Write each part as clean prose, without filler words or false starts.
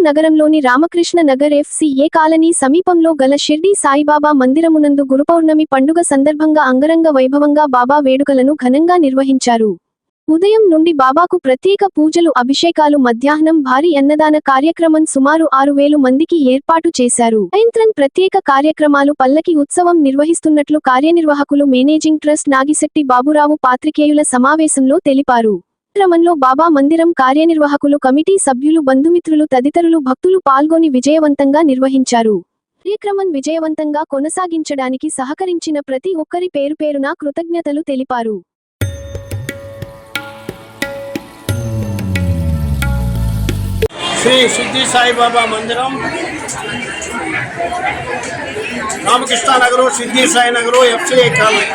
నగరంలోని Ramakrishna Nagar FCA colony సమీపంలో గల షిర్డీ సాయిబాబా మందిరమునందు గురుపౌర్ణమి పండుగ సందర్భంగా అంగరంగ వైభవంగా బాబా వేడుకలను ఘనంగా నిర్వహించారు. ఉదయం నుండి బాబాకు ప్రత్యేక పూజలు, అభిషేకాలు, మధ్యాహ్నం భారీ అన్నదాన కార్యక్రమం సుమారు 6,000 మందికి ఏర్పాటు చేశారు. సాయంత్రం ప్రత్యేక కార్యక్రమాలు, పల్లకి ఉత్సవం నిర్వహిస్తున్నట్లు కార్యనిర్వాహకులు మేనేజింగ్ ట్రస్ట్ నాగిశెట్టి బాబురావు పాత్రికేయుల సమావేశంలో తెలిపారు. కార్యక్రమంలో బాబా మందిరం కార్యనిర్వాహకులు, కమిటీ సభ్యులు, బంధుమిత్రులు తదితరులు భక్తులు పాల్గొని విజయవంతంగా నిర్వహించారు. కార్యక్రమం విజయవంతంగా కొనసాగించడానికి సహకరించిన ప్రతి ఒక్కరి పేరుపేరున కృతజ్ఞతలు తెలిపారు. శ్రీ సిద్ధి సాయిబాబా మందిరం, రామకృష్ణ నగరు, సిద్ధి సాయి నగరు, FCA కాలనీ.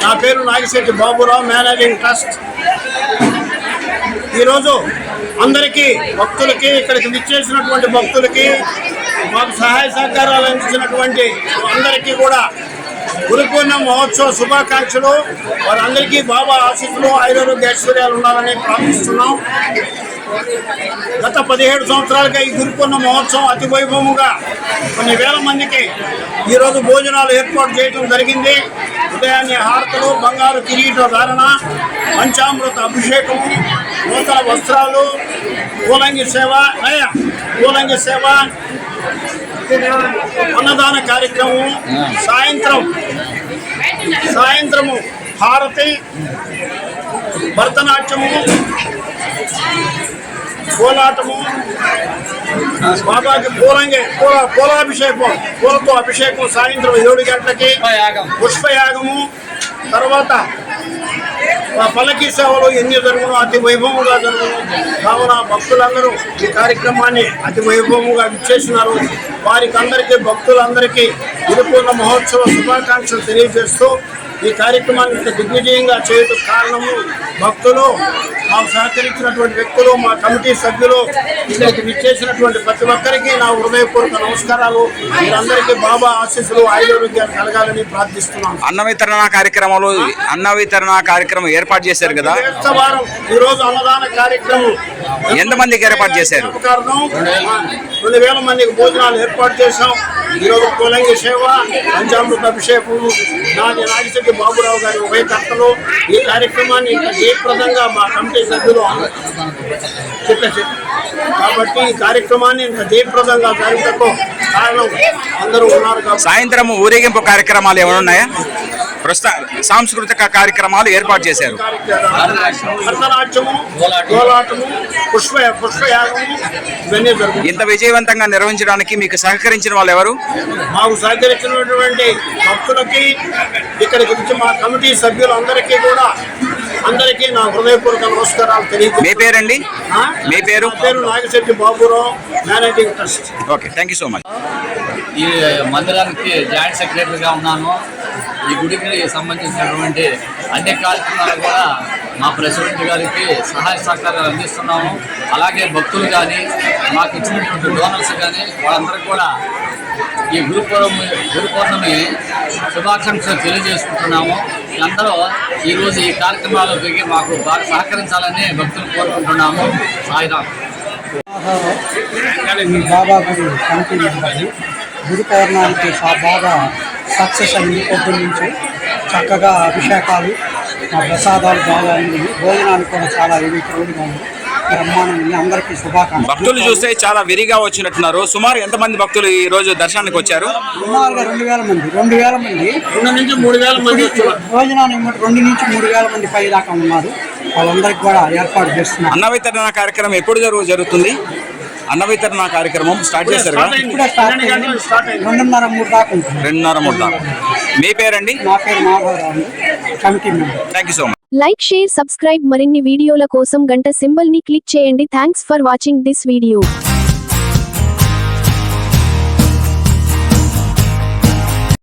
నా పేరు నాగిశెట్టి బాబురావు, మేనేజింగ్ ట్రస్ట్. ఈరోజు అందరికీ భక్తులకి, ఇక్కడికి విచ్చేసినటువంటి భక్తులకి, మాకు సహాయ సహకారాలు అందించినటువంటి అందరికీ కూడా గురుపూర్ణిమ మహోత్సవ శుభాకాంక్షలు. వారందరికీ బాబా ఆశీస్సులు, ఆయురారోగ్య ఐశ్వర్యాలు ఉండాలని ప్రార్థిస్తున్నాం. గత 17 సంవత్సరాలుగా ఈ గురుపూర్ణిమ మహోత్సవం అతి వైభవంగా కొన్ని వేల మందికి ఈరోజు భోజనాలు ఏర్పాటు చేయడం జరిగింది. ఉదయాన్నే హారతలు, బంగారు కిరీట ధారణ, పంచామృత అభిషేకము, నూతన వస్త్రాలు, పూలంగి సేవ, అన్నదాన కార్యక్రమం, సాయంత్రము హారతి, భరతనాట్యము, కోలాటము, బాబాకి పూలాభిషేకం, పూలతో అభిషేకం సాయంత్రం 7 గంటలకి, పుష్పయాగము, తర్వాత పల్లకీ సేవలు ఎన్ని జరుగును అతి వైభవంగా జరుగును. కావున భక్తులందరూ ఈ కార్యక్రమాన్ని అతి వైభవంగా విచ్చేసినారు. వారికి అందరికీ, భక్తులందరికీ గురుపూర్ణ మహోత్సవ శుభాకాంక్షలు తెలియజేస్తూ ఈ కార్యక్రమాన్ని ఇంత దిగ్విజయంగా చేయడం కారణము భక్తులు, మాకు సహకరించినటువంటి వ్యక్తులు, మా కమిటీ సభ్యులు, ఇక్కడికి విచ్చేసినటువంటి ప్రతి ఒక్కరికి నా హృదయపూర్వక నమస్కారాలు. మీరందరికీ బాబా ఆశీస్సులు, ఆయుర్వేద్యాలు కలగాలని ప్రార్థిస్తున్నాను. అన్న వితరణ కార్యక్రమం ఏర్పాటు చేశారు కదా, వారం ఈరోజు అన్నదాన కార్యక్రమం ఎంతమందికి ఏర్పాటు చేశారు? 2,000 మందికి భోజనాలు ఏర్పాటు చేశాం. ఈరోజు పూలంగి సేవ, పంచామృత అభిషేకం, నాగిశెట్టి బాబురావు గారి ఉభయకర్తలు ఈ కార్యక్రమాన్ని జయప్రదంగా మా కమిటీ సభ్యులు చెప్పేసి కాబట్టి ఈ కార్యక్రమాన్ని ఇంత జయప్రదంగా జరుగుటకు కారణం అందరూ ఉన్నారు. సాయంత్రం ఊరేగింపు కార్యక్రమాలు ఏమైనా ఉన్నాయా? సాంస్కృతిక కార్యక్రమాలు ఏర్పాటు చేశారు. భరతనాట్యము, కోలాటము, పుష్పయాగము ఇవన్నీ జరుగుతాయి. ఇంత విజయవంతంగా నిర్వహించడానికి మీకు సహకరించిన వాళ్ళు ఎవరు? మాకు సహకరించినటువంటి భక్తులకి, ఇక్కడికి వచ్చి మా కమిటీ సభ్యులు అందరికీ కూడా అందరికీ నా హృదయపూర్వక నమస్కారాలు తెలియజేస్తాను. మీ పేరండి? మీ పేరు? Nagishetti Baburao, managing trust. Okay, thank you so much. ఈ మందిరానికి జాయింట్ సెక్రటరీగా ఉన్నాను. ఈ గుడికి సంబంధించినటువంటి అన్ని కార్యక్రమాలు కూడా మా ప్రెసిడెంట్ గారికి సహాయ సహకారాలు అందిస్తున్నాము. అలాగే భక్తులు కానీ, మాకు ఇచ్చినటువంటి డోనర్స్ కానీ, వాళ్ళందరికీ కూడా ఈ గురుపౌర్ణమి శుభాకాంక్షలు తెలియజేసుకుంటున్నాము. అందరూ ఈరోజు ఈ కార్యక్రమాలకి మాకు బాగా సహకరించాలని భక్తులు కోరుకుంటున్నాము. సాయిరామ్. బాబా గుడి కమిటీ మెంబర్ని. గురు పౌర్ణానికి బాగా సక్సెస్ అయింది. పొద్దున్న నుంచి చక్కగా అభిషేకాలు, ప్రసాదాలు బాగా అయింది. భోజనానికి కూడా చాలా క్రౌడ్గా ఉంది. బ్రహ్మాండంగా అందరికీ శుభాకాంక్షలు. భక్తులు చూస్తే చాలా విరిగా వచ్చినట్టున్నారు. సుమారు ఎంతమంది భక్తులు ఈ రోజు దర్శనానికి వచ్చారు? సుమారుగా 2,000 మంది. 2,000 మంది, 2 నుంచి 3,000 మంది భోజనానికి 2 నుంచి 3,000 మంది పై దాకా ఉన్నారు. వాళ్ళందరికీ కూడా ఏర్పాటు చేస్తున్నారు. అన్న వితరణ కార్యక్రమం ఎప్పుడు జరుగుతుంది? అన్న వితరణ కార్యక్రమం స్టార్ట్ చేశారు కదా? ఇప్పుడే స్టార్ట్ అయింది. 2:30-3 దాకా ఉంటుంది. 2:30-3 దాకా. మీ పేరండి? నా పేరు Madhavarao, committee member. Thank you so much. Like, share, subscribe. మరిన్ని వీడియోల కోసం గంట సింబల్ ని క్లిక్ చేయండి. Thanks for watching this video.